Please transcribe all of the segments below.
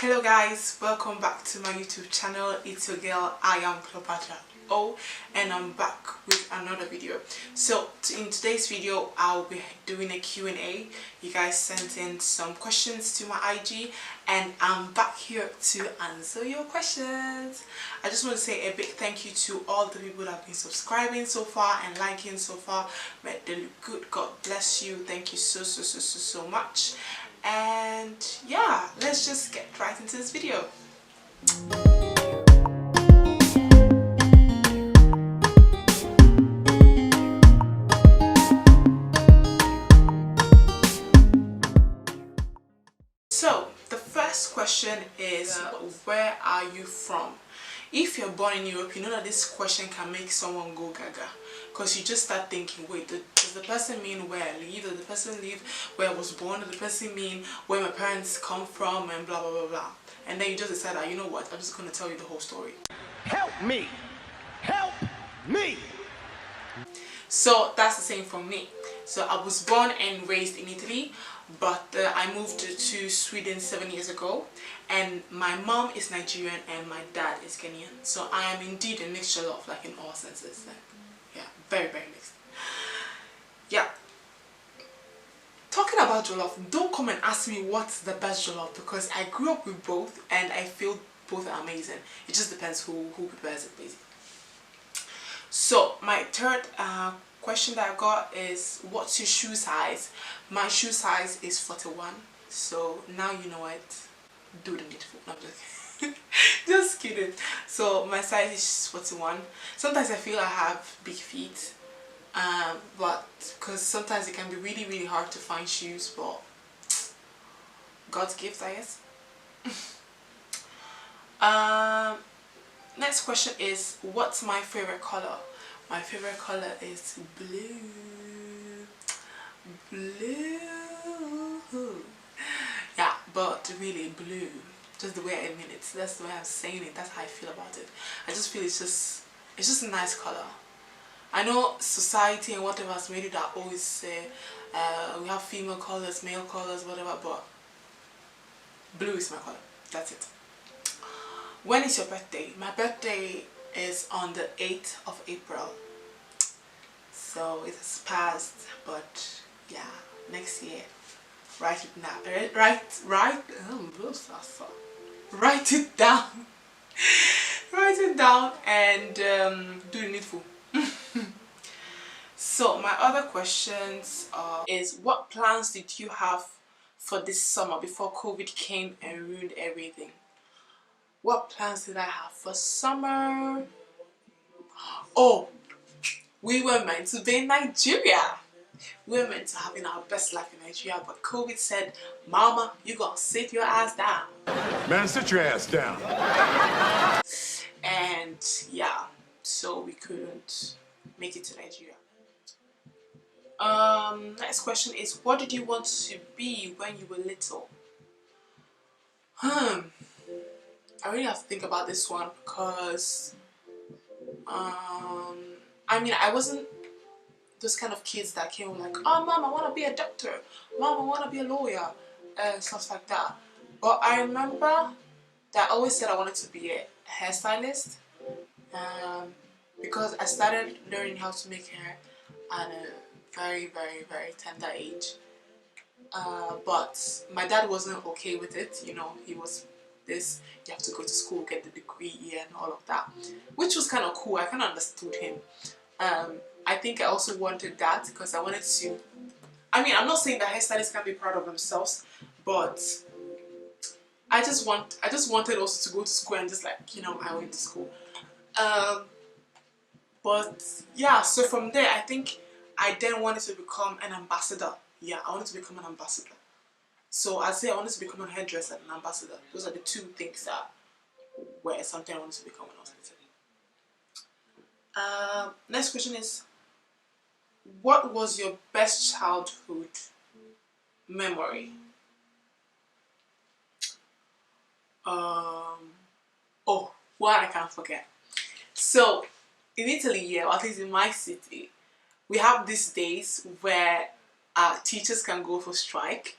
Hello guys, welcome back to my YouTube channel. It's your girl IAmCleopatra O, and I'm back with another video. So in today's video I'll be doing a Q&A. You guys sent in some questions to my IG and I'm back here to answer your questions. I just want to say a big thank you to all the people that have been subscribing so far and liking so far. May the good God bless you. Thank you so much. And yeah, let's just get right into this video. So the first question is, where are you from? If you're born in Europe, you know that this question can make someone go gaga, because you just start thinking, wait, does the person mean where I live? Does the person live where I was born? Does the person mean where my parents come from? And blah blah blah blah. And then you just decide that, you know what, I'm just going to tell you the whole story. Help me! Help me! So that's the same for me. So I was born and raised in Italy, but I moved to Sweden 7 years ago, and my mom is Nigerian and my dad is Kenyan. So I am indeed a mixture of, like, in all senses. Like, yeah, very mixed. Yeah. Talking about jollof, don't come and ask me what's the best jollof, because I grew up with both and I feel both are amazing. It just depends who prepares it, basically. So my third question that I got is, what's your shoe size? My shoe size is 41. So now you know it. Do the needful. No, I'm just kidding. Just kidding. So my size is 41. Sometimes I feel I have big feet, but because sometimes it can be really hard to find shoes, but God's gift, I guess. Next question is, what's my favorite color? My favorite color is blue. Yeah, but really blue. Just the way I mean it. That's the way I'm saying it. That's how I feel about it. I just feel it's just a nice color. I know society and whatever has made it that always say we have female colors, male colors, whatever, but blue is my color. That's it. When is your birthday? My birthday is on the 8th of April. So it has passed, but yeah, next year. Write it now. Write it down. Write it down and do the needful. So my other questions is, what plans did you have for this summer before COVID came and ruined everything? What plans did I have for summer? Oh, we were meant to be in Nigeria. We were meant to have our best life in Nigeria, but COVID said, Mama, you gotta sit your ass down. Man, sit your ass down. And yeah, so we couldn't make it to Nigeria. Next question is, what did you want to be when you were little? I really have to think about this one, because I mean, I wasn't those kind of kids that came like, oh Mom, I want to be a doctor, Mom, I want to be a lawyer, stuff like that. But I remember that I always said I wanted to be a hairstylist, because I started learning how to make hair at a very tender age. But my dad wasn't okay with it. You know, he was this, you have to go to school, get the degree and all of that, which was kind of cool. I kind of understood him. I think I also wanted that because I wanted to, I mean, I'm not saying that hairstylists can be proud of themselves, but I just wanted also to go to school and just, like, you know, I went to school. But yeah, so from there I think I then wanted to become an ambassador. Yeah, I wanted to become an ambassador. So I say I wanted to become a hairdresser and an ambassador. Those are the two things that were something I wanted to become when I was little. Next question is, what was your best childhood memory? Oh, what I can't forget. So in Italy, yeah, or at least in my city, we have these days where teachers can go for strike.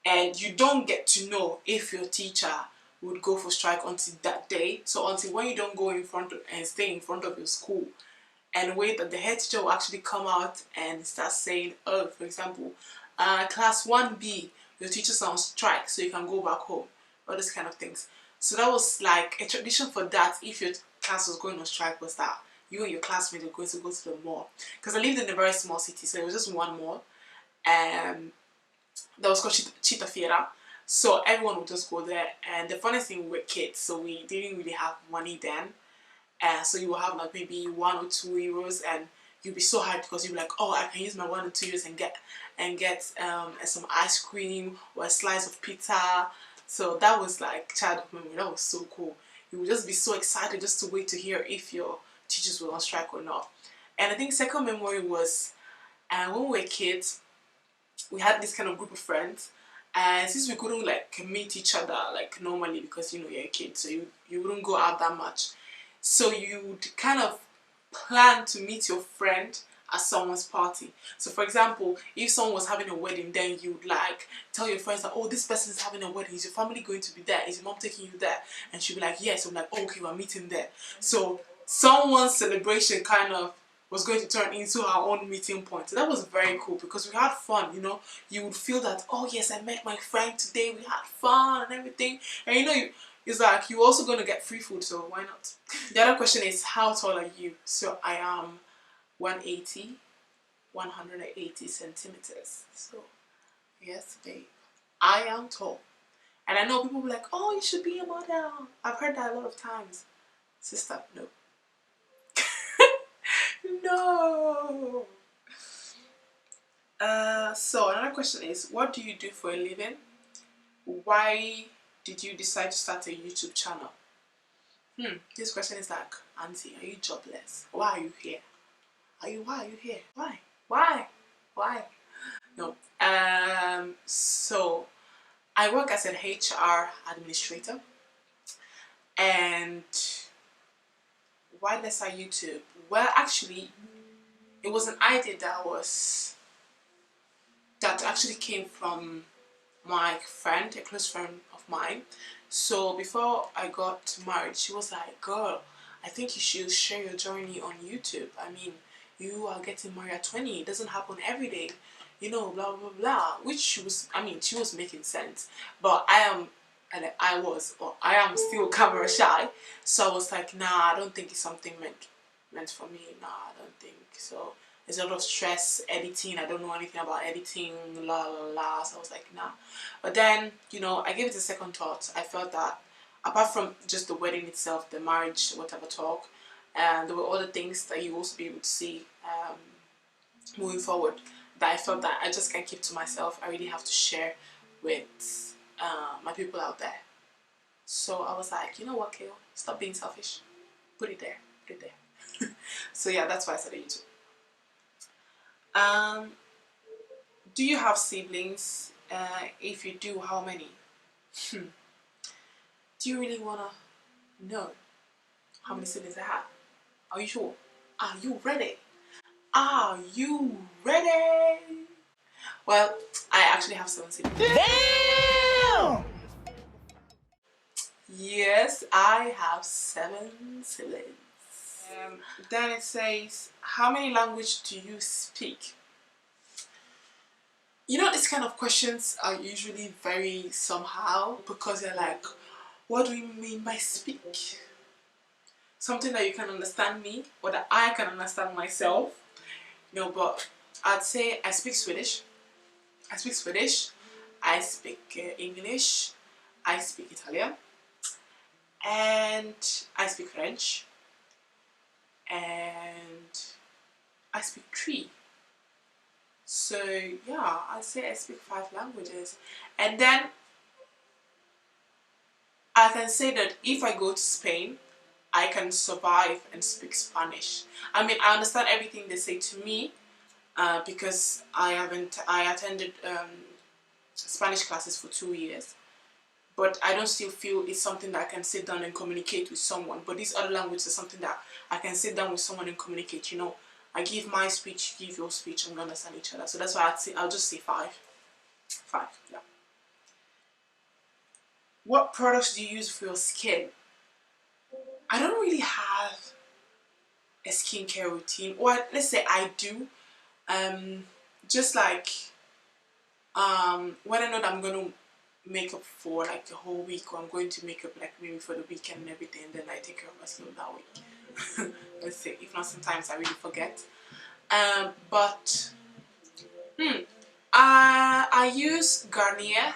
and you don't get to know if your teacher would go for strike until that day. So until when you don't go in front of, and stay in front of your school and wait that the head teacher will actually come out and start saying, oh, for example, class 1B, your teacher's on strike, so you can go back home, all those kind of things. So that was like a tradition for that. If your class was going on strike, was that you and your classmates were going to go to the mall. Because I lived in a very small city, so it was just one mall. That was called Cheetah Fiera. So everyone would just go there. And the funny thing, we were kids, so we didn't really have money then. So you will have like maybe 1 or 2 euros, and you'll be so happy because you'll be like, oh, I can use my 1 or 2 euros and get some ice cream or a slice of pizza. So that was like childhood memory. That was so cool. You would just be so excited just to wait to hear if your teachers were on strike or not. And I think second memory was when we were kids, we had this kind of group of friends, and since we couldn't like meet each other like normally because you know you're a kid, so you wouldn't go out that much, so you would kind of plan to meet your friend at someone's party. So for example, if someone was having a wedding, then you would like tell your friends that, oh, this person is having a wedding, is your family going to be there, is your mom taking you there? And she'd be like, yes. I'm like, oh, okay, we're meeting there. So someone's celebration kind of was going to turn into our own meeting point. So that was very cool because we had fun, you know. You would feel that, oh yes, I met my friend today, we had fun and everything. And you know, it's like you're also going to get free food, so why not? The other question is, how tall are you? So I am 180 centimeters. So yes, babe, I am tall. And I know people will be like, oh, you should be a model. I've heard that a lot of times. Sister, no. No. So another question is, what do you do for a living? Why did you decide to start a YouTube channel? This question is like, auntie, are you jobless? Why are you here? Why are you here? Why? No. So I work as an HR administrator, and why let's start YouTube? Well, actually, it was an idea that actually came from my friend, a close friend of mine. So before I got married, she was like, girl, I think you should share your journey on YouTube. I mean, you are getting married at 20. It doesn't happen every day, you know, blah, blah, blah. Which she was making sense. But I am still camera shy. So I was like, nah, I don't think it's something meant for me. Nah, I don't think so. There's a lot of stress editing. I don't know anything about editing, la la la. So I was like, nah. But then, you know, I gave it a second thought. I felt that apart from just the wedding itself, the marriage, whatever talk, and there were other things that you also be able to see moving forward, that I felt that I just can't keep to myself. I really have to share with my people out there. So I was like, you know what, Kale? Stop being selfish. Put it there. So yeah, that's why I started YouTube. Do you have siblings? If you do, how many? Do you really wanna know how many siblings I have? Are you sure? Are you ready? Are you ready? Well, I actually have 7 siblings. Damn! Yes, I have 7 siblings. Then it says, how many languages do you speak? You know, these kind of questions are usually very somehow, because they're like, what do you mean by speak? Something that you can understand me, or that I can understand myself. No, but I'd say I speak Swedish. I speak English, I speak Italian, and I speak French, and I speak 3. So yeah, I'd say I speak 5 languages. And then I can say that if I go to Spain, I can survive and speak Spanish. I mean, I understand everything they say to me because I attended Spanish classes for 2 years. But I don't still feel it's something that I can sit down and communicate with someone. But these other languages are something that I can sit down with someone and communicate. You know, I give my speech, you give your speech, and we understand each other. So that's why I'll just say 5. 5, yeah. What products do you use for your skin? I don't really have a skincare routine, or let's say I do. Just like when I know that I'm gonna make up for like the whole week, or I'm going to make up like maybe for the weekend and everything, then I take care of my skin that week. Let's say, if not, sometimes I really forget. But I use Garnier.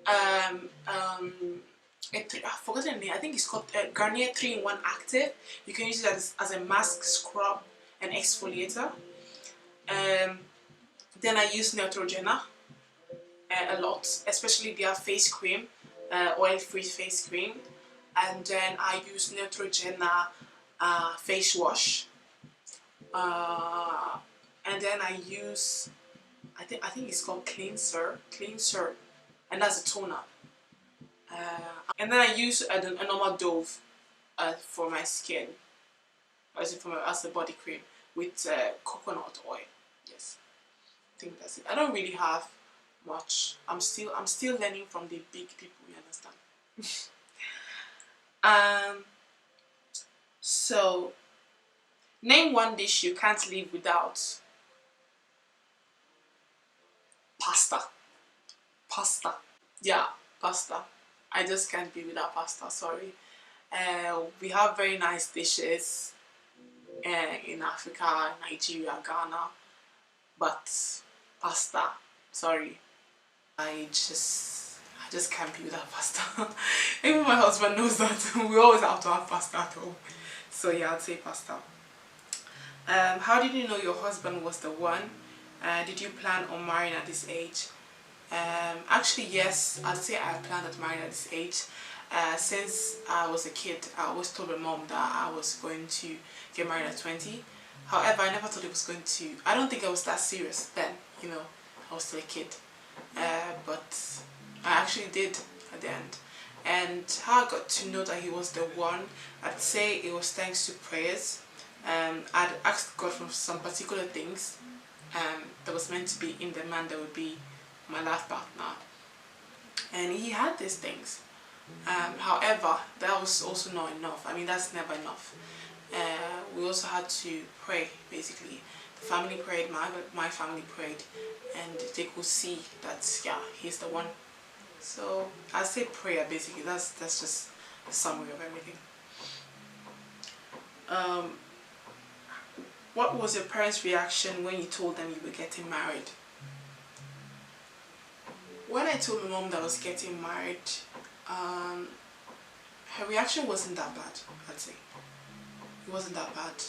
I forgot the name. I think it's called Garnier 3-in-1 Active. You can use it as a mask, scrub, and exfoliator. Then I use Neutrogena a lot, especially their face cream, oil-free face cream. And then I use Neutrogena face wash. And then I use, I think it's called cleanser, and that's a toner. And then I use a normal Dove for my skin, as a body cream with coconut oil. Yes, I think that's it. I don't really have much. I'm still learning from the big people. You understand? So name one dish you can't live without. Pasta. Pasta. Yeah, pasta. I just can't be without pasta. Sorry. We have very nice dishes in Africa, Nigeria, Ghana, but pasta. Sorry. I just can't be without pasta. Even my husband knows that. We always have to have pasta at home. So yeah, I'd say pasta. How did you know your husband was the one? Did you plan on marrying at this age? Actually, yes, I'd say I planned on marrying at this age. Since I was a kid, I always told my mom that I was going to get married at 20. However, I never thought it was going to. I don't think I was that serious then. I was still a kid. But I actually did at the end. And how I got to know that he was the one, I'd say it was thanks to prayers. I'd asked God for some particular things that was meant to be in the man that would be my life partner, and he had these things. However, that was also not enough. I mean, that's never enough. We also had to pray, basically. The family prayed, my family prayed, and they could see that, yeah, he's the one. So I say prayer, basically. That's just the summary of everything. What was your parents' reaction when you told them you were getting married? When I told my mom that I was getting married, her reaction wasn't that bad, I'd say. It wasn't that bad.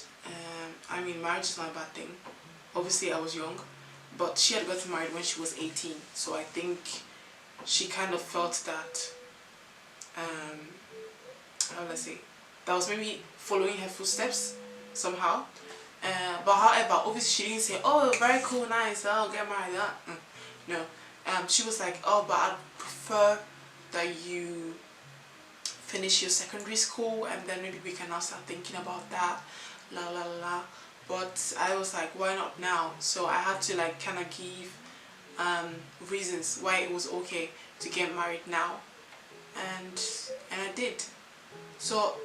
I mean, marriage is not a bad thing. Obviously, I was young, but she had gotten married when she was 18, so I think she kind of felt that, how do I say, that was maybe following her footsteps somehow. But however, obviously she didn't say, oh, very cool, nice, I'll get married. No. She was like, oh, but I'd prefer that you finish your secondary school and then maybe we can now start thinking about that, la la la. But I was like, why not now? So I had to like kind of give reasons why it was okay to get married now, and I did. So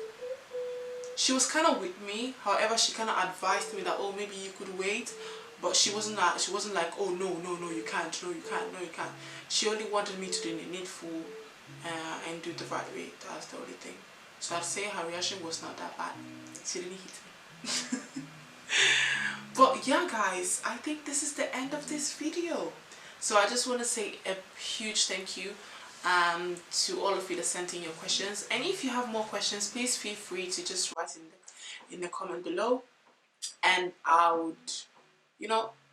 she was kind of with me. However, she kind of advised me that, oh, maybe you could wait, but she wasn't like, oh, no, you can't, no, you can't. She only wanted me to do the needful and do it the right way. That's the only thing. So I'd say her reaction was not that bad. She didn't hit me. But yeah, guys, I think this is the end of this video. So I just want to say a huge thank you to all of you that sent in your questions, and if you have more questions, please feel free to just write in the comment below, and I would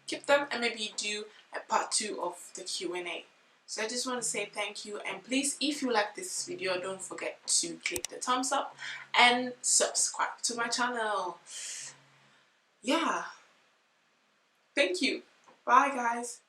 keep them and maybe do a part 2 of the Q&A. So I just want to say thank you, and please, if you like this video, don't forget to click the thumbs up and subscribe to my channel. Yeah, thank you. Bye, guys.